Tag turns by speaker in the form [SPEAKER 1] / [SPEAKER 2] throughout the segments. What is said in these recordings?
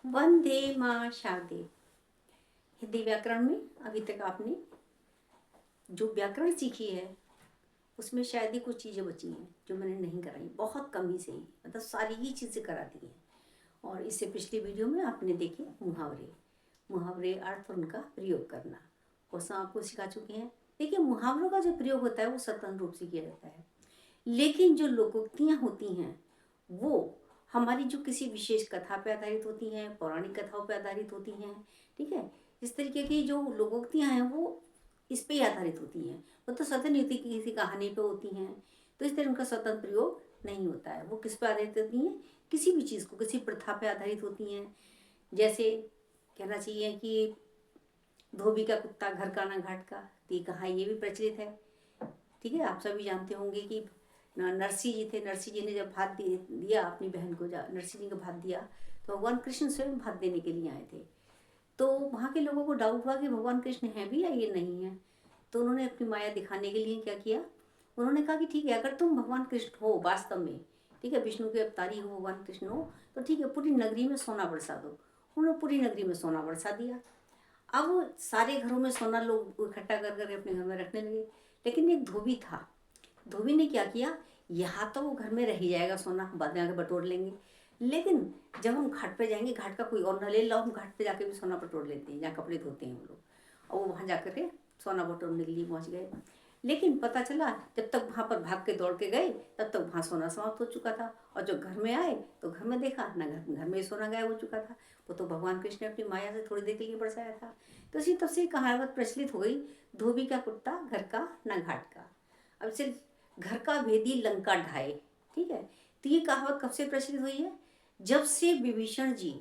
[SPEAKER 1] वंदे मां शारदे। हिंदी व्याकरण में अभी तक आपने जो व्याकरण सीखी है उसमें शायद ही कुछ चीज़ें बची हैं जो मैंने नहीं कराई, बहुत कम ही सही, मतलब सारी ही चीज़ें करा दी हैं। और इससे पिछली वीडियो में आपने देखे मुहावरे, मुहावरे अर्थ और उनका प्रयोग करना, वो सब आपको सिखा चुके हैं। देखिए, मुहावरों का जो प्रयोग होता है वो स्वतंत्र रूप से किया जाता है, लेकिन जो लोकोक्तियाँ होती हैं वो हमारी जो किसी विशेष कथा पे आधारित होती हैं, पौराणिक कथाओं पे आधारित होती हैं। ठीक है, इस तरीके की जो लोकोक्तियाँ हैं वो इस पे ही आधारित होती हैं, वो तो स्वतः नहीं होती कि किसी कहानी पे होती हैं। तो इस तरह उनका स्वतंत्र प्रयोग नहीं होता है। वो किस पे आधारित होती हैं? किसी भी चीज़ को, किसी प्रथा पे आधारित होती हैं। जैसे कहना चाहिए कि धोबी का कुत्ता घर का ना घाट का, तो ये कहाँ ये भी प्रचलित है। ठीक है, आप सभी जानते होंगे कि नरसिंह जी थे, नरसिंह जी ने जब भात दिया अपनी बहन को, नरसिंह जी को भात दिया तो भगवान कृष्ण स्वयं भात देने के लिए आए थे। तो वहाँ के लोगों को डाउट हुआ कि भगवान कृष्ण हैं भी या ये नहीं है। तो उन्होंने अपनी माया दिखाने के लिए क्या किया, उन्होंने कहा कि ठीक है, अगर तुम भगवान कृष्ण हो वास्तव में, ठीक है, विष्णु के अवतारी हो, भगवान कृष्ण हो, तो ठीक है, पूरी नगरी में सोना बरसा दो। उन्होंने पूरी नगरी में सोना बरसा दिया। अब वो सारे घरों में सोना लोग इकट्ठा कर कर अपने घर में रखने लगे। लेकिन एक धोबी था, धोबी ने क्या किया, यहाँ तो वो घर में रह ही जाएगा सोना, बाद में आके बटोर लेंगे। लेकिन जब हम घाट पे जाएंगे, घाट का कोई और न ले लो, हम घाट पे जाके भी सोना बटोर लेते हैं, जहाँ कपड़े धोते हैं वो लोग, और वो वहाँ जाकर के सोना बटोरने के लिए पहुँच गए। लेकिन पता चला जब तक वहाँ पर भाग के दौड़ के गए तब तक वहाँ सोना समाप्त हो चुका था, और जब घर में आए तो घर में देखा ना, घर में ही सोना गायब हो चुका था। वो तो भगवान कृष्ण ने अपनी माया से थोड़ी देर के लिए बरसाया था। तो इसी तब से कहावत प्रचलित हो गई, धोबी का कुत्ता घर का ना घाट का। अब सिर्फ घर का भेदी लंका ढाए। ठीक है, तो ये कहावत कब से प्रचलित हुई है? जब से विभीषण जी,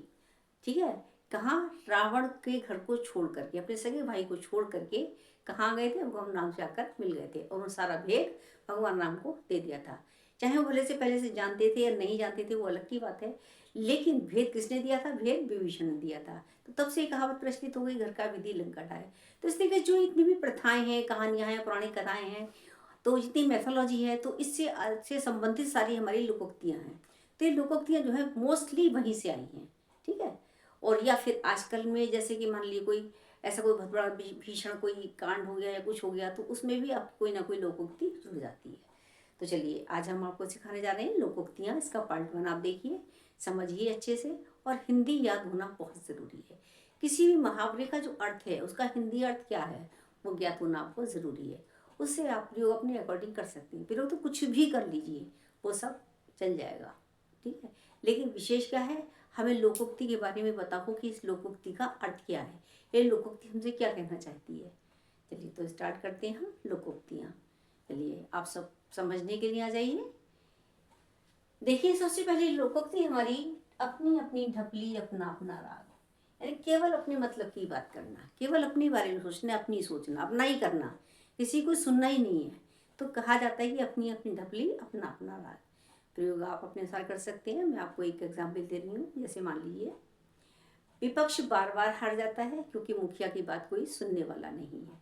[SPEAKER 1] ठीक है, कहाँ रावण के घर को छोड़ करके, अपने सगे भाई को छोड़ करके कहाँ गए थे, भगवान राम से आकर मिल गए थे, और वो सारा भेद भगवान राम को दे दिया था। चाहे वो भले से पहले से जानते थे या नहीं जानते थे, वो अलग की बात है, लेकिन भेद किसने दिया था? भेद विभीषण ने दिया था। तो तब से कहावत प्रचलित हो गई, घर का विधि लंका ढाए। तो इस तरीके जो इतनी भी प्रथाएं हैं, कहानियां हैं, पौराणिक कथाएं हैं, तो जितनी मैथोलॉजी है, तो इससे से संबंधित सारी हमारी लोकोक्तियाँ हैं। तो ये लोकोक्तियाँ जो है मोस्टली वहीं से आई हैं। ठीक है, और या फिर आजकल में जैसे कि मान लीजिए कोई ऐसा कोई बहुत बड़ा भीषण कोई कांड हो गया या कुछ हो गया, तो उसमें भी आप कोई ना कोई लोकोक्ति जुड़ जाती है। तो चलिए, आज हम आपको सिखाने जा रहे हैं लोकोक्तियाँ। इसका पार्ट 1 आप देखिए, समझिए अच्छे से, और हिंदी याद होना बहुत ज़रूरी है। किसी भी मुहावरे का जो अर्थ है, उसका हिंदी अर्थ क्या है, वो ज्ञात होना आपको ज़रूरी है। उससे आप प्रयोग अपने अकॉर्डिंग कर सकते हैं, प्रयोग तो कुछ भी कर लीजिए, वो सब चल जाएगा। ठीक है, लेकिन विशेष क्या है, हमें लोकोक्ति के बारे में बताओ कि इस लोकोक्ति का अर्थ क्या है, ये लोकोक्ति हमसे क्या कहना चाहती है। चलिए, तो स्टार्ट करते हैं हम लोकोक्तियाँ। चलिए, आप सब समझने के लिए आ जाइए। देखिए, सबसे पहले लोकोक्ति हमारी अपनी अपनी ढपली अपना अपना राग, यानी केवल अपने मतलब की बात करना, केवल अपने बारे में सोचना, अपनी सोचना, अपना ही करना, किसी को सुनना ही नहीं है। तो कहा जाता है कि अपनी अपनी ढपली अपना अपना राग। प्रयोग आप अपने अनुसार कर सकते हैं। मैं आपको एक एग्जाम्पल दे रही हूँ। जैसे मान लीजिए, विपक्ष बार बार हार जाता है क्योंकि मुखिया की बात कोई सुनने वाला नहीं है,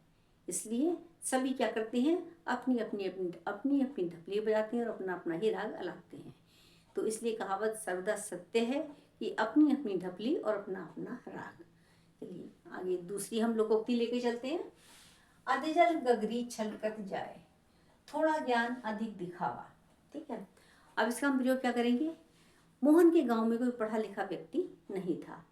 [SPEAKER 1] इसलिए सभी क्या करते हैं, अपनी अपनी अपनी अपनी अपनी ढपली बजाते हैं और अपना अपना ही राग अलापते हैं। तो इसलिए कहावत सर्वदा सत्य है कि अपनी अपनी ढपली और अपना अपना राग। चलिए, आगे दूसरी हम लोकोक्ति लेके चलते हैं। अधजल गगरी छलकत जाए, थोड़ा ज्ञान अधिक दिखावा। ठीक है, अब इसका हम प्रयोग क्या करेंगे। मोहन के गांव में कोई पढ़ा लिखा व्यक्ति नहीं था,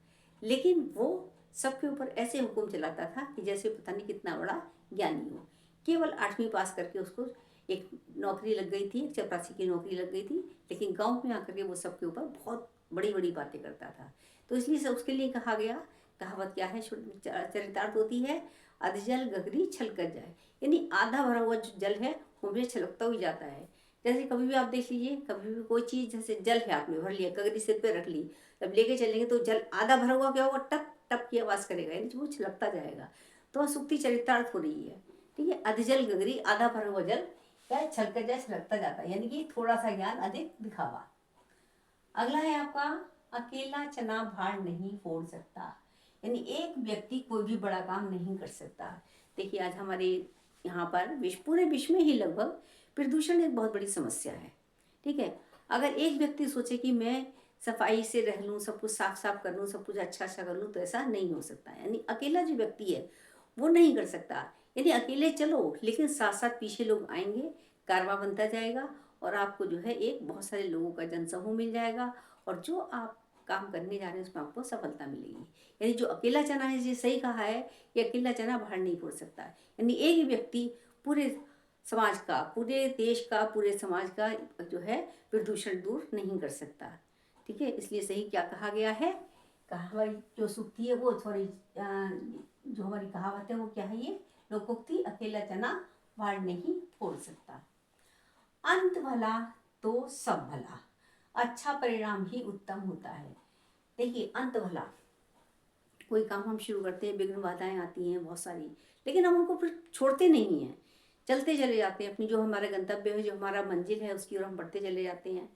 [SPEAKER 1] लेकिन वो सबके ऊपर ऐसे हुक्म चलाता था कि जैसे पता नहीं कितना बड़ा ज्ञानी हो। केवल 8वीं पास करके उसको एक नौकरी लग गई थी, एक चपरासी की नौकरी लग गई थी, लेकिन गांव में आकर के वो सबके ऊपर बहुत बड़ी बड़ी बातें करता था। तो इसलिए सब उसके लिए कहा गया, कहावत क्या है, चरितार्थ होती है, अधजल गगरी छलकत जाए, यानी आधा भरा हुआ जो जल है वो भी छलकता ही जाता है। जैसे कभी भी आप देख लीजिए, कभी भी कोई चीज़, जैसे जल है आपने भर लिया, गगरी सिर पे रख ली, जब लेके चलेंगे तो जल आधा भरा हुआ क्या होगा, टप टप की आवाज़ करेगा, यानी वो छलकता जाएगा। तो सूक्ति चरितार्थ हो रही है। ठीक है, अधजल गगरी, आधा भरा हुआ जल क्या छलकत जाए, छलकता जाता है, यानी कि थोड़ा सा ज्ञान अधिक दिखावा। अगला है आपका, अकेला चना भार नहीं फोड़ सकता, यानी एक व्यक्ति कोई भी बड़ा काम नहीं कर सकता। देखिए, आज हमारे यहाँ पर पूरे विश्व में ही लगभग प्रदूषण एक बहुत बड़ी समस्या है। ठीक है, अगर एक व्यक्ति सोचे कि मैं सफाई से रह लूँ, सब कुछ साफ साफ कर लूँ, सब कुछ अच्छा अच्छा कर लूँ, तो ऐसा नहीं हो सकता। यानी अकेला जो व्यक्ति है वो नहीं कर सकता। यानी अकेले चलो, लेकिन साथ साथ पीछे लोग आएंगे, कारवां बनता जाएगा, और आपको जो है एक बहुत सारे लोगों का जनसमूह मिल जाएगा, और जो आप काम करने जा रहे हैं उसमें आपको सफलता मिलेगी। यानी जो अकेला चना है, ये सही कहा है, ये अकेला चना बाहर नहीं फोड़ सकता। यानी एक ही व्यक्ति पूरे समाज का, पूरे देश का, पूरे समाज का जो है प्रदूषण दूर नहीं कर सकता। ठीक है, इसलिए सही क्या कहा गया है, कहावत जो सूक्ति है वो थोड़ी जो हमारी कहावत है वो क्या है, ये लोकोक्ति, अकेला चना बाहर नहीं फोड़ सकता। अंत भला तो सब भला, अच्छा परिणाम ही उत्तम होता है। देखिए, अंत भला, कोई काम हम शुरू करते हैं, विघ्न बाधाएं आती हैं बहुत सारी, लेकिन हम उनको फिर छोड़ते नहीं हैं, चलते चले जाते हैं। अपनी जो हमारा गंतव्य है, जो हमारा मंजिल है, उसकी ओर हम बढ़ते चले जाते हैं।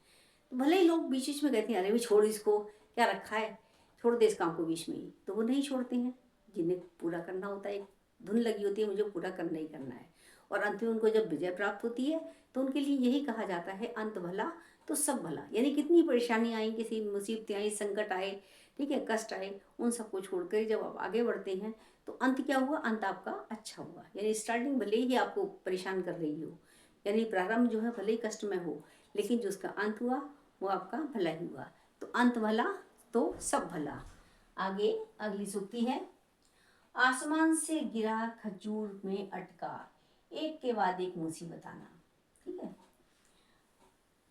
[SPEAKER 1] तो भले ही लोग बीच बीच में कहते हैं, अरे भी छोड़ इसको, क्या रखा है, छोड़ दे इस काम को बीच में ही, तो वो नहीं छोड़ते हैं। जिन्हें पूरा करना होता है, एक धुन लगी होती है, मुझे पूरा करना ही करना है, और अंत में उनको जब विजय प्राप्त होती है, तो उनके लिए यही कहा जाता है, अंत भला तो सब भला। यानी कितनी परेशानी आई, किसी मुसीबतें आई, संकट आए, ठीक है, कष्ट आए, उन सबको छोड़कर जब आप आगे बढ़ते हैं, तो अंत क्या हुआ, अंत आपका अच्छा हुआ। यानी स्टार्टिंग भले ही आपको परेशान कर रही हो, यानी प्रारंभ जो है भले ही कष्ट में हो, लेकिन जो उसका अंत हुआ वो आपका भला ही हुआ। तो अंत भला तो सब भला। आगे अगली सूक्ति है, आसमान से गिरा खजूर में अटका, एक के बाद एक मुसीबत आना। ठीक है,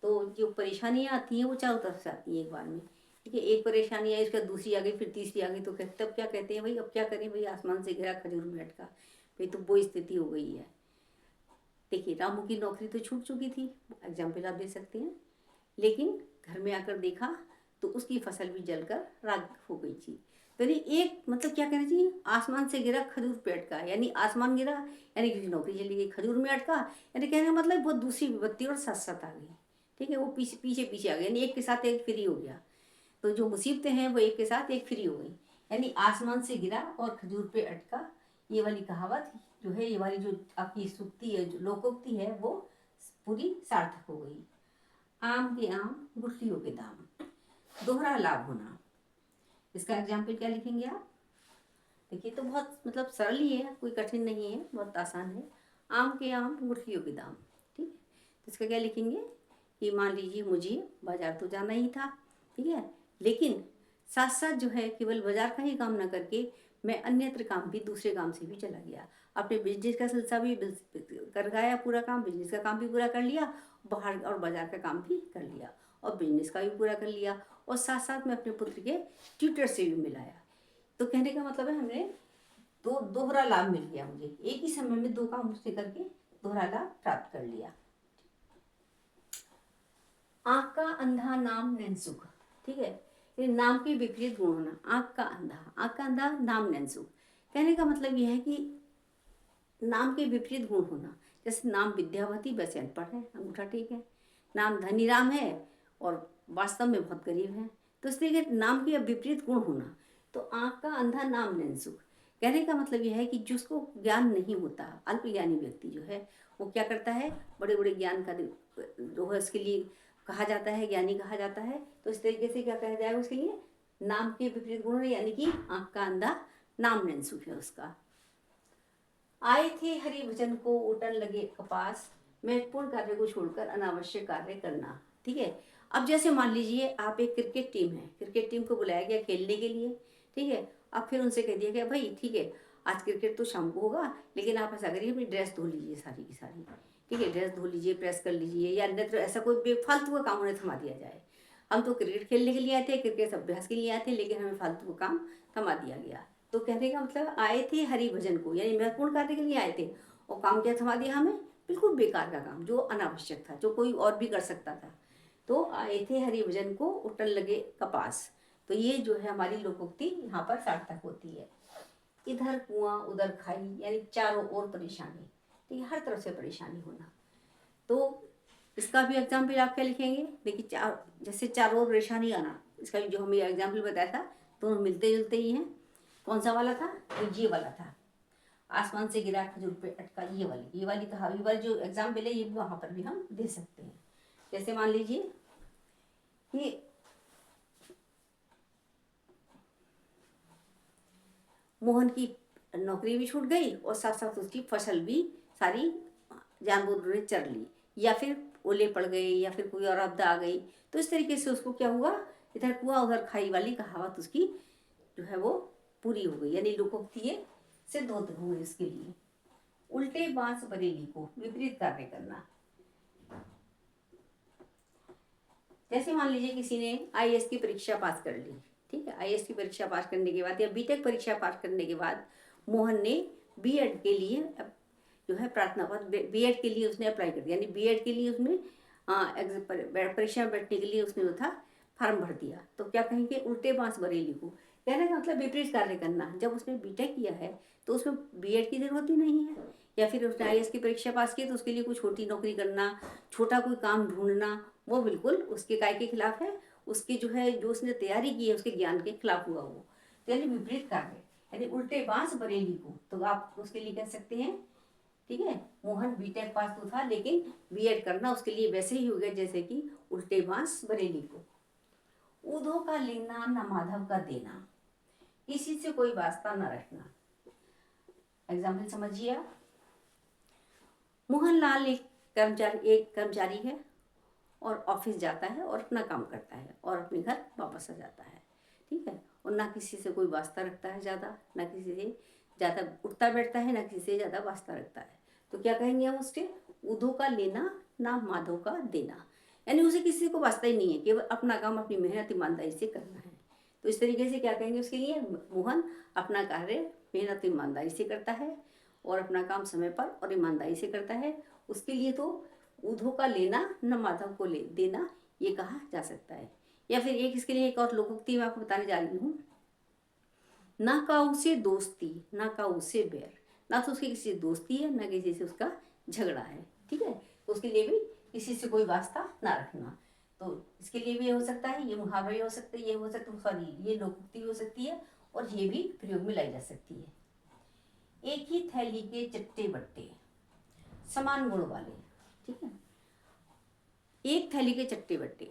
[SPEAKER 1] तो जो परेशानियां आती हैं वो चारों तरफ से आती हैं एक बार में। ठीक है, एक परेशानी आई, उसके बाद दूसरी आ गई, फिर तीसरी आ गई, तो तब क्या कहते हैं, भाई अब क्या करें, भाई आसमान से गिरा खजूर में अटका, भाई तो वो स्थिति हो गई है। देखिए, रामू की नौकरी तो छूट चुकी थी, एग्जाम्पल आप दे सकते हैं, लेकिन घर में आकर देखा तो उसकी फसल भी जलकर राख हो गई थी। तो यानी एक मतलब क्या कहना चाहिए, आसमान से गिरा खजूर पे अटका, यानी आसमान गिरा, यानी किसी नौकरी चली गई, खजूर में अटका, यानी कहने का मतलब बहुत दूसरी विपत्ति और साथ साथ आ गई। ठीक है, वो पीछे पीछे पीछे आ गई, यानी एक के साथ एक फ्री हो गया। तो जो मुसीबतें हैं वो एक के साथ एक फ्री हो गई। यानी आसमान से गिरा और खजूर पे अटका, ये वाली कहावत जो है, ये वाली जो आपकी सूक्ति है, जो लोकोक्ति है, वो पूरी सार्थक हो गई। आम के आम, गुठलियों के दाम, दोहरा लाभ होना। इसका एग्जाम्पल क्या लिखेंगे आप, देखिए तो बहुत मतलब सरल ही है, कोई कठिन नहीं है, बहुत आसान है। आम के आम, गुठलियों के दाम। ठीक है, तो इसका क्या लिखेंगे कि मान लीजिए मुझे बाजार तो जाना ही था, ठीक है, लेकिन साथ साथ जो है केवल बाजार का ही काम ना करके मैं अन्यत्र काम भी, दूसरे काम से भी चला गया, अपने बिजनेस का सिलसिला भी कर गया, पूरा काम, बिजनेस का काम भी पूरा कर लिया, बाहर और बाजार का काम भी कर लिया, और बिजनेस का भी पूरा कर लिया, और साथ साथ में अपने पुत्र के ट्यूटर से भी मिलाया। तो कहने का मतलब है, हमने दोहरा लाभ मिल गया, मुझे एक ही समय में दो काम उससे करके दोहरा लाभ प्राप्त कर लिया। आँख का अंधा नाम नैनसुख। ठीक है, ये नाम के विपरीत गुण होना, आँख का अंधा, आँख का अंधा नाम नैनसुख। कहने का मतलब यह है कि नाम के विपरीत गुण होना, जैसे नाम विद्यावती वैसे अनपढ़ है, अंगूठा टेक है, नाम धनीराम है और वास्तव में बहुत गरीब है, तो इस तरीके नाम के विपरीत गुण होना। तो आँख का अंधा नाम नैनसुख, कहने का मतलब यह है कि जिसको ज्ञान नहीं होता, अल्पज्ञानी व्यक्ति जो है वो क्या करता है, बड़े बड़े ज्ञान का जो है उसके लिए कहा जाता है, ज्ञानी कहा जाता है। तो इस तरीके से क्या कहा जाएगा उसके लिए, नाम के विपरीत गुण, यानी कि आँख का अंधा नाम नैनसुख है उसका। आए थे हरि भजन को, उठन लगे कपास, महत्वपूर्ण कार्य को छोड़कर अनावश्यक कार्य करना। ठीक है, अब जैसे मान लीजिए आप एक क्रिकेट टीम है, क्रिकेट टीम को बुलाया गया खेलने के लिए, ठीक है, अब फिर उनसे कह दिया गया भाई ठीक है आज क्रिकेट तो शाम को होगा, लेकिन आप ऐसा करिए अपनी ड्रेस धो लीजिए सारी की सारी, ठीक है, ड्रेस धो लीजिए, प्रेस कर लीजिए, या अन्यत्र ऐसा कोई बेफालतू का काम उन्हें थमा दिया जाए। हम तो क्रिकेट खेलने के लिए आए थे, क्रिकेट अभ्यास के लिए आए थे, लेकिन हमें फालतू का काम थमा दिया गया। तो कहने का मतलब आए थे हरि भजन को, यानी महत्वपूर्ण कार्य के लिए आए थे, और काम क्या थमा दिया हमें, बिल्कुल बेकार का काम जो अनावश्यक था, जो कोई और भी कर सकता था। तो आए थे हरि भजन को, उठन लगे कपास। तो ये जो है हमारी लोकोक्ति यहाँ पर सार्थक होती है। इधर कुआं उधर खाई, यानी चारों ओर परेशानी, ठीक है, हर तरफ से परेशानी होना। तो इसका भी एग्जाम्पल आप क्या लिखेंगे, देखिए जैसे चारों ओर परेशानी आना, इसका भी जो हमें एग्जाम्पल बताया था दोनों मिलते जुलते ही हैं। कौन सा वाला था, तो ये वाला था, आसमान से गिरा खजूर पे अटका, ये वाली कहा, ये वाली जो एग्जाम्पल है ये वहाँ पर भी हम दे सकते हैं। जैसे मान लीजिए कि मोहन की नौकरी भी छूट गई और साथ साथ उसकी फसल भी सारी जानवरों ने चर ली, या फिर ओले पड़ गए, या फिर कोई और आपदा आ गई। तो इस तरीके से उसको क्या हुआ, इधर कुआं उधर खाई वाली कहावत उसकी जो है वो पूरी हो गई, यानी लोकोक्ति सिद्ध हो गई इसके लिए। उल्टे बांस बरेली को विपरीत कार्य करना। जैसे मान लीजिए किसी ने आईएएस की परीक्षा पास कर ली, ठीक है, आईएएस की परीक्षा पास करने के बाद या बीटेक परीक्षा पास करने के बाद मोहन ने बीएड के लिए जो है प्रार्थना पत्र, बीएड के लिए उसने अप्लाई कर दिया, यानी बीएड के लिए उसने परीक्षा में बैठने के लिए उसने जो था फॉर्म भर दिया। तो क्या कहेंगे, उल्टे बांस बरेली को, कहने का मतलब विपरीत कार्य करना। जब उसने बीटेक किया है तो उसमें बीएड की जरूरत ही नहीं है, या फिर उसने आईएएस की परीक्षा पास की तो उसके लिए कोई छोटी नौकरी करना, छोटा कोई काम ढूंढना, वो बिल्कुल उसके काय के खिलाफ है, उसके जो है जो उसने तैयारी की है उसके ज्ञान के खिलाफ हुआ वो, यानी विपरीत कार्य, यानी उल्टे बांस बरेली को। तो आप उसके लिए कह सकते हैं, ठीक है, मोहन बीटेक पास तो था लेकिन बीएड करना उसके लिए वैसे ही हो गया जैसे कि उल्टे बांस बरेली को। ऊधो का लेना न माधव का देना, किसी से कोई वास्ता न रखना। एग्जाम्पल समझिए आप। मोहनलाल एक कर्मचारी है और ऑफिस जाता है और अपना काम करता है और अपने घर वापस आ जाता है, ठीक है, और ना किसी से कोई वास्ता रखता है ज़्यादा, ना किसी से ज़्यादा उठता बैठता है, ना किसी से ज़्यादा वास्ता रखता है। तो क्या कहेंगे हम उसके, उधो का लेना ना माधो का देना, यानी उसे किसी को वास्ता ही नहीं है, केवल अपना काम अपनी मेहनत ईमानदारी से करना है। तो इस तरीके से क्या कहेंगे उसके लिए, मोहन अपना कार्य मेहनत ईमानदारी से करता है और अपना काम समय पर और ईमानदारी से करता है। उसके लिए तो ऊधो का लेना न माधव को ले देना ये कहा जा सकता है। या फिर एक इसके लिए एक और लोकोक्ति मैं आपको बताने जा रही हूँ, ना काऊ से दोस्ती ना काऊ से बैर, ना तो उसकी किसी से दोस्ती है ना किसी से उसका झगड़ा है, ठीक है, तो उसके लिए भी किसी से कोई वास्ता ना रखना। तो इसके लिए भी हो सकता है, ये मुहावरा भी हो सकता है, ये हो सकता है, सॉरी ये लोकोक्ति हो सकती है और ये भी प्रयोग में लाई जा सकती है। एक ही थैली के चट्टे बट्टे, समान गुण वाले, ठीक है, एक थैली के चट्टे बट्टे,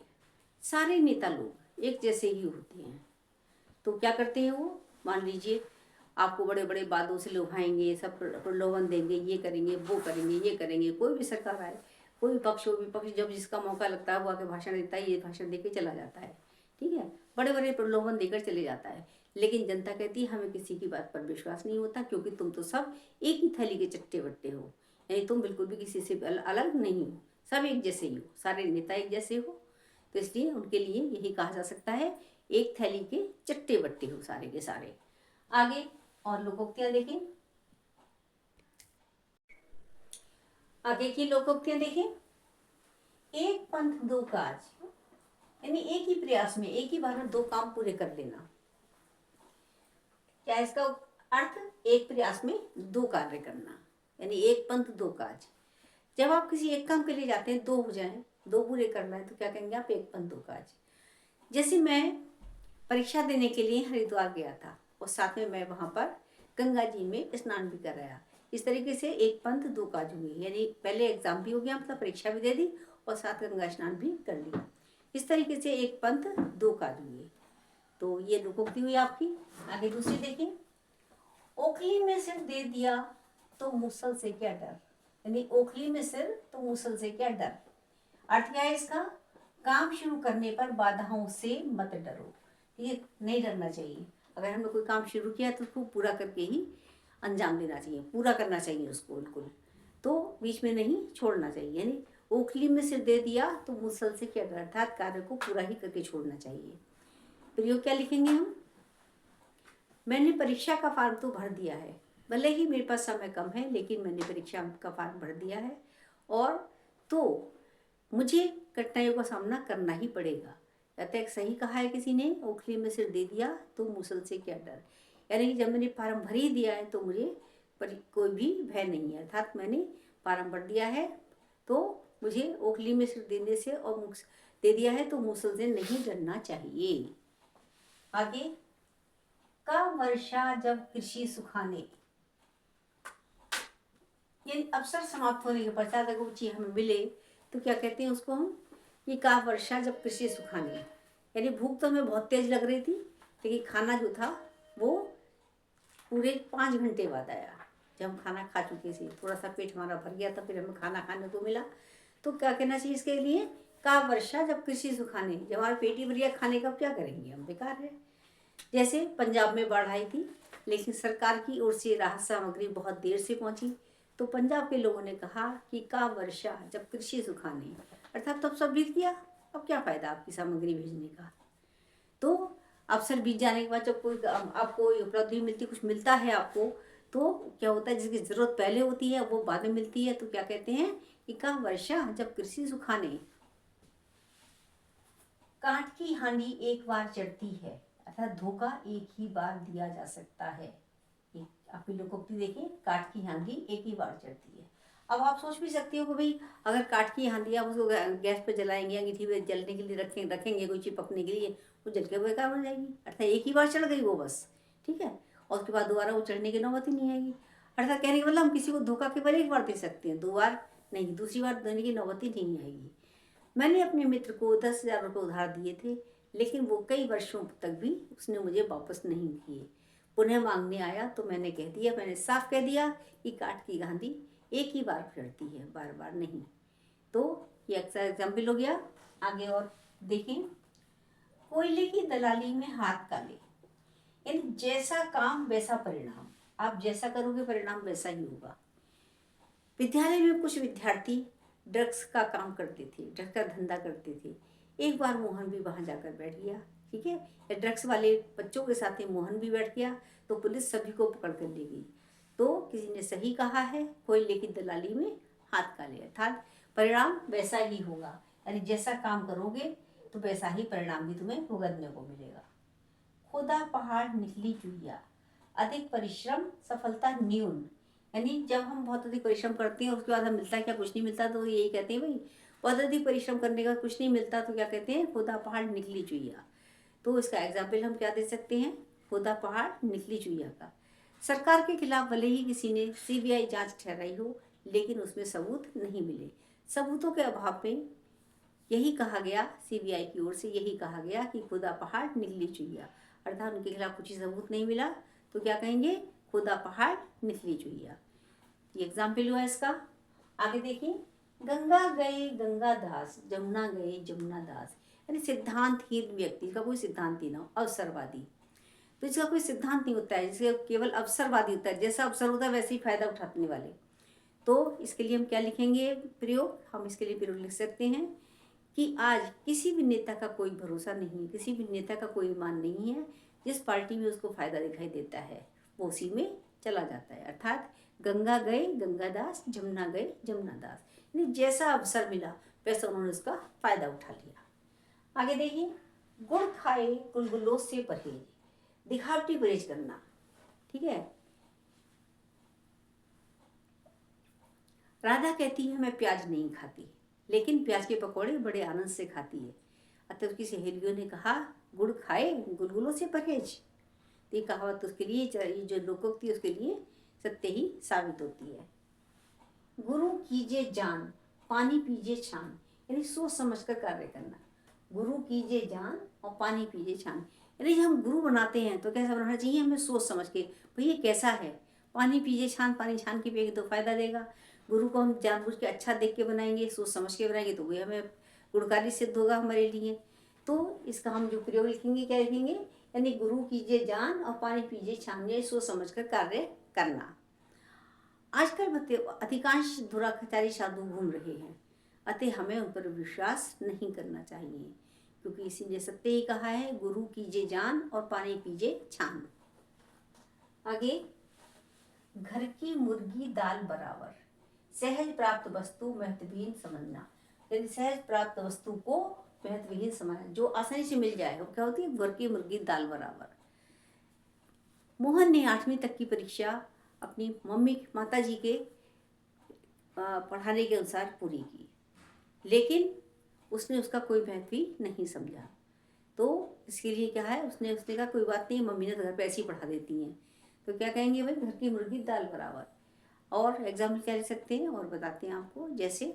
[SPEAKER 1] सारे नेता लोग एक जैसे ही होते हैं। तो क्या करते हैं वो, मान लीजिए आपको बड़े बड़े बातों से लुभाएंगे, सब प्रलोभन देंगे, ये करेंगे वो करेंगे ये करेंगे, कोई भी सरकार आए, कोई पक्ष हो विपक्ष, जब जिसका मौका लगता है वो आके भाषण देता है, ये भाषण दे के चला जाता है, ठीक है, बड़े बड़े प्रलोभन देकर चले जाता है। लेकिन जनता कहती है हमें किसी की बात पर विश्वास नहीं होता, क्योंकि तुम तो सब एक ही थैली के चट्टे बट्टे हो, यानी तुम बिल्कुल भी किसी से अलग नहीं हो, सब एक जैसे ही हो, सारे नेता एक जैसे हो। तो इसलिए उनके लिए यही कहा जा सकता है, एक थैली के चट्टे बट्टे हो सारे के सारे। आगे और लोकोक्तियां देखें, आगे की लोकोक्तियां देखें। एक पंथ दो काज, यानी एक ही प्रयास में एक ही बार में दो काम पूरे कर लेना। क्या इसका अर्थ, एक प्रयास में दो कार्य करना, यानी एक पंथ दो काज। जब आप किसी एक काम के लिए जाते हैं, दो हो जाए, दो पूरे करना है, तो क्या कहेंगे आप, एक पंथ दो काज। जैसे मैं परीक्षा देने के लिए हरिद्वार गया था और साथ में मैं वहाँ पर गंगा जी में स्नान भी कर रहा। इस तरीके से एक पंथ दो काज हुए, यानी पहले एग्जाम भी हो गया, मतलब परीक्षा भी दे दी और साथ गंगा स्नान भी कर लिया। इस तरीके से एक पंथ दो काज हुए। तो ये लोकोक्ति हुई आपकी। आगे दूसरी देखिए, ओखली में सिर दे दिया तो मुसल से क्या डर, यानी ओखली में सिर तो मुसल से क्या डर। अर्थ क्या है इसका, काम शुरू करने पर बाधाओं से मत डरो, ये नहीं डरना चाहिए। अगर हमने कोई काम शुरू किया तो उसको पूरा करके ही अंजाम देना चाहिए, पूरा करना चाहिए उसको बिल्कुल, तो बीच में नहीं छोड़ना चाहिए। यानी ओखली में सिर दे दिया तो मुसल से क्या डर, अर्थात कार्य को पूरा ही करके छोड़ना चाहिए। प्रयोग क्या लिखेंगे हम, मैंने परीक्षा का फॉर्म तो भर दिया है, भले ही मेरे पास समय कम है लेकिन मैंने परीक्षा का फॉर्म भर दिया है, और तो मुझे कठिनाइयों का सामना करना ही पड़ेगा। कहते सही कहा है किसी ने, ओखली में सिर दे दिया तो मुसल से क्या डर, यानी कि जब मैंने फार्म भर ही दिया है तो मुझे कोई भी भय नहीं है, अर्थात मैंने फार्म भर दिया है तो मुझे ओखली में सिर देने से और दे दिया है तो मुसल से नहीं डरना चाहिए। आगे, का वर्षा जब कृषि सुखाने, ये अवसर समाप्त होने के पश्चात अगर वो चीज हमें मिले तो क्या कहते हैं उसको हम, ये का वर्षा जब कृषि सुखाने, यानी भूख तो हमें बहुत तेज लग रही थी लेकिन खाना जो था वो पूरे 5 घंटे बाद आया। जब हम खाना खा चुके थे, थोड़ा सा पेट हमारा भर गया था, फिर हमें खाना खाने को मिला। तो क्या कहना चाहिए इसके लिए, का वर्षा जब कृषि सुखाने। जब हमारा पेट ही भर गया खाने का, क्या करेंगे हम, बेकार है। जैसे पंजाब में बाढ़ आई थी, लेकिन सरकार की ओर से राहत सामग्री बहुत देर से पहुंची। तो पंजाब के लोगों ने कहा कि का वर्षा जब कृषि सुखाने, अर्थात तब सब बीत गया, अब क्या फायदा आपकी सामग्री भेजने का। तो अवसर बीत जाने के बाद जब कोई आपको उपलब्धि मिलती, कुछ मिलता है आपको, तो क्या होता है, जिसकी जरूरत पहले होती है वो बाद में मिलती है। तो क्या कहते हैं कि का वर्षा जब कृषि सुखाने, काठ की हांडी एक बार चढ़ती है, अर्थात धोखा एक ही बार दिया जा सकता है। आपकी लोकोक्ति देखिए, काठ की हांडी एक ही बार चढ़ती है। अब आप सोच भी सकते हो कि भाई अगर काठ की हांडी आप उसको गैस पे जलाएंगे, अंगीठी पे जलने के लिए रखेंगे कोई चिपकने के लिए, वो जल के बेकार हो जाएगी। अर्थात एक ही बार चढ़ गई वो बस, ठीक है, और उसके बाद दोबारा वो चढ़ने की नौबत ही नहीं आएगी। अर्थात कहने का मतलब हम किसी को धोखा केवल एक बार दे सकते हैं, 2 बार नहीं, दूसरी बार देने की नौबत ही नहीं आएगी। मैंने अपने मित्र को 10,000 रुपये उधार दिए थे, लेकिन वो कई वर्षों तक भी उसने मुझे वापस नहीं किए। पुनः मांगने आया तो मैंने कह दिया, मैंने साफ कह दिया कि काठ की गांधी एक ही बार चढ़ती है, बार बार नहीं। तो ये अक्सर एग्जाम्पल हो गया। आगे और देखें, कोयले की दलाली में हाथ काले, यानी जैसा काम वैसा परिणाम। आप जैसा करोगे परिणाम वैसा ही होगा। विद्यालय में कुछ विद्यार्थी ड्रग्स का काम करते थे, ड्रग्स का धंधा करते थे। एक बार मोहन भी वहां जाकर बैठ गया, ठीक है, ड्रग्स वाले बच्चों के साथ ही मोहन भी बैठ गया। तो पुलिस सभी को पकड़ कर ले गई। तो किसी ने सही कहा है, कोयले की दलाली में हाथ काले, अर्थात परिणाम वैसा ही होगा, यानी जैसा काम करोगे तो वैसा ही परिणाम भी तुम्हें भुगतने को मिलेगा। खुदा पहाड़ निकली चुइया, अधिक परिश्रम सफलता न्यून, यानी जब हम बहुत अधिक परिश्रम करते हैं उसके बाद हमें मिलता है क्या, कुछ नहीं मिलता, तो यही कहते हैं भाई बहुत अधिक परिश्रम करने का कुछ नहीं मिलता, तो क्या कहते हैं, खुदा पहाड़ निकली चुइया। तो इसका एग्जाम्पल हम क्या दे सकते हैं, खुदा पहाड़ निकली चुइया का। सरकार के खिलाफ भले ही किसी ने सीबीआई जांच ठहराई हो, लेकिन उसमें सबूत नहीं मिले। सबूतों के अभाव में यही कहा गया, सीबीआई की ओर से यही कहा गया कि खुदा पहाड़ निकली चुइया, अर्थात उनके खिलाफ कुछ सबूत नहीं मिला, तो क्या कहेंगे, खुदा पहाड़ निकली चुइया। ये एग्जाम्पल हुआ इसका। आगे देखिए, गंगा गए गंगा दास, जमुना गए जमुना दास, यानी सिद्धांतहीन व्यक्ति का कोई सिद्धांत ही ना हो, अवसरवादी। तो इसका कोई सिद्धांत नहीं होता है, जिसका केवल अवसरवादी होता है, जैसा अवसर होता है वैसे ही फायदा उठाने वाले। तो इसके लिए हम क्या लिखेंगे प्रयोग, हम इसके लिए प्रयोग लिख सकते हैं कि आज किसी भी नेता का कोई भरोसा नहीं है, किसी भी नेता का कोई ईमान नहीं है। जिस पार्टी में उसको फायदा दिखाई देता है वो उसी में चला जाता है। अर्थात गंगा गए गंगादास, जमुना गए जमुनादास, यानी जैसा अवसर मिला वैसा उन्होंने उसका फायदा उठा लिया। आगे देखिए, गुड़ खाए गुलगुलों से परहेज, दिखावटी परहेज करना, ठीक है। राधा कहती है मैं प्याज नहीं खाती, लेकिन प्याज के पकौड़े बड़े आनंद से खाती है। अतः उसकी सहेलियों ने कहा गुड़ खाए गुलगुलों से परहेज। ये कहावत उसके लिए, ये जो लोकोक्ति उसके लिए सत्य ही साबित होती है। गुरु कीजिए जान, पानी पीजिए छान, यानी सोच समझ कर कार्य करना। गुरु कीजिए जान और पानी पीजिए छान, यानी जब हम गुरु बनाते हैं तो कैसा बनाना चाहिए, हमें सोच समझ के, भाई ये कैसा है, पानी पीजिए छान, पानी छान के पिएंगे तो फायदा देगा। गुरु को हम जानबूझ के अच्छा देख के बनाएंगे, सोच समझ के बनाएंगे तो वही हमें गुणकारी सिद्ध होगा हमारे लिए। तो इसका हम जो प्रयोग लिखेंगे क्या लिखेंगे, यानी गुरु कीजिए जान और पानी पीजिए छान, ये सोच समझ कर कार्य करना। आजकल अधिकांश दुराचारी साधु घूम रहे हैं, अतः हमें उन पर विश्वास नहीं करना चाहिए, क्योंकि इसीलिए सत्य ही कहा है गुरु कीजिए जान और पानी पीजिए छान। आगे, घर की मुर्गी दाल बराबर, सहज प्राप्त वस्तु महत्वहीन समझना, यदि सहज प्राप्त वस्तु को महत्वहीन समझना, जो आसानी से मिल जाए वो क्या होती है, घर की मुर्गी दाल बराबर। मोहन ने 8वीं तक की परीक्षा अपनी मम्मी माता जी के पढ़ाने के अनुसार पूरी की, लेकिन उसने उसका कोई महत्व ही नहीं समझा। तो इसके लिए क्या है, उसने कहा कोई बात नहीं, मम्मी ने तो घर पे ऐसे ही पढ़ा देती हैं, तो क्या कहेंगे भाई, घर की मुर्गी दाल बराबर। और एग्जाम्पल क्या ले सकते हैं और बताते हैं आपको, जैसे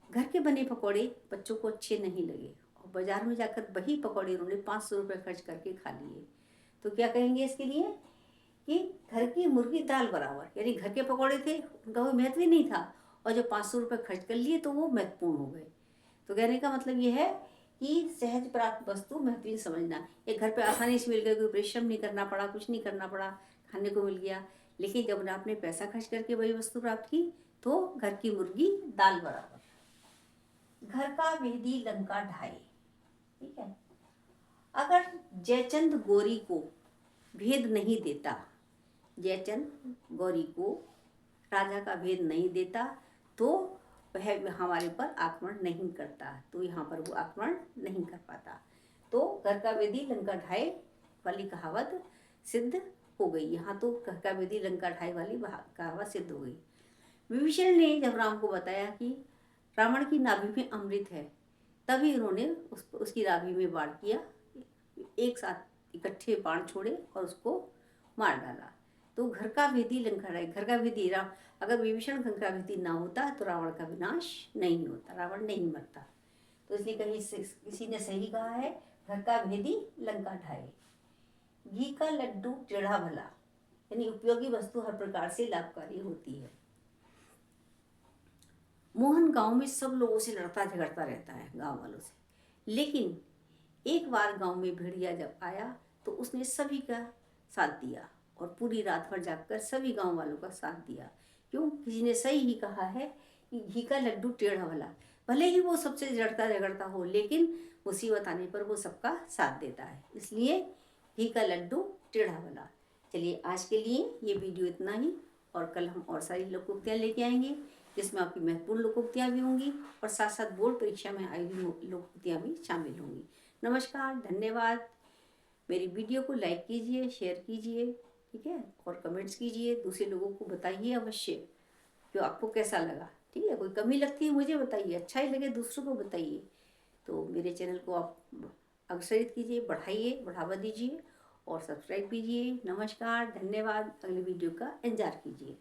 [SPEAKER 1] घर के बने पकौड़े बच्चों को अच्छे नहीं लगे और बाजार में जाकर वही पकौड़े उन्होंने 500 रुपये खर्च करके खा लिए, तो क्या कहेंगे इसके लिए कि घर की मुर्गी दाल बराबर, यानी घर के पकौड़े थे उनका कोई महत्व ही नहीं था, और जो 500 रुपये खर्च कर लिए तो वो महत्वपूर्ण हो गए। तो कहने का मतलब ये है कि सहज प्राप्त वस्तु महत्वहीन समझना। ये घर पे आसानी से मिल गई, कोई परिश्रम नहीं करना पड़ा, कुछ नहीं करना पड़ा, खाने को मिल गया। लेकिन जब आपने पैसा खर्च करके वही वस्तु प्राप्त की तो घर की मुर्गी दाल बराबर। घर का वेदी लंका ढाए। ठीक है, अगर जयचंद गौरी को भेद नहीं देता, जयचंद गौरी को राजा का भेद नहीं देता तो वह हमारे पर आक्रमण नहीं करता, तो यहाँ पर वो आक्रमण नहीं कर पाता। तो घर का वेदी लंका ढाए वाली कहावत सिद्ध हो गई। यहाँ तो घर का वेदी लंका ढाए वाली कहावत सिद्ध हो गई। विभीषण ने जब राम को बताया कि रावण की नाभि में अमृत है, तभी उन्होंने उसकी नाभि में वार किया, एक साथ इकट्ठे बाण छोड़े और उसको मार डाला। तो घर का भेदी लंका ढाए, घर का भेदी राम, अगर विभीषण घर का भेदी ना होता तो रावण का विनाश नहीं होता, रावण नहीं मरता। तो इसलिए कहीं किसी ने सही कहा है, घर का भेदी लंका ढाए। घी का लड्डू टेढ़ा भला, यानी उपयोगी वस्तु हर प्रकार से लाभकारी होती है। मोहन गांव में सब लोगों से लड़ता झगड़ता रहता है, गांव वालों से, लेकिन एक बार गांव में भेड़िया जब आया तो उसने सभी का साथ दिया और पूरी रात भर जागकर सभी गांव वालों का साथ दिया। क्यों? किसी ने सही ही कहा है कि घी का लड्डू टेढ़ा भला, भले ही वो सबसे लड़ता झगड़ता हो लेकिन मुसीबत आने पर वो सबका साथ देता है, इसलिए घी का लड्डू टेढ़ा भला। चलिए आज के लिए ये वीडियो इतना ही, और कल हम और सारी लोकोक्तियाँ लेके आएंगे जिसमें आपकी महत्वपूर्ण लोकोक्तियाँ भी होंगी और साथ साथ बोर्ड परीक्षा में आई हुई लोकोक्तियाँ भी शामिल होंगी। नमस्कार, धन्यवाद। मेरी वीडियो को लाइक कीजिए, शेयर कीजिए, ठीक है, और कमेंट्स कीजिए, दूसरे लोगों को बताइए अवश्य कि आपको कैसा लगा। ठीक है, कोई कमी लगती है मुझे बताइए, अच्छा ही लगे दूसरों को बताइए। तो मेरे चैनल को आप अग्रसरित कीजिए, बढ़ाइए, बढ़ावा दीजिए और सब्सक्राइब कीजिए। नमस्कार, धन्यवाद। अगली वीडियो का इंतजार कीजिए।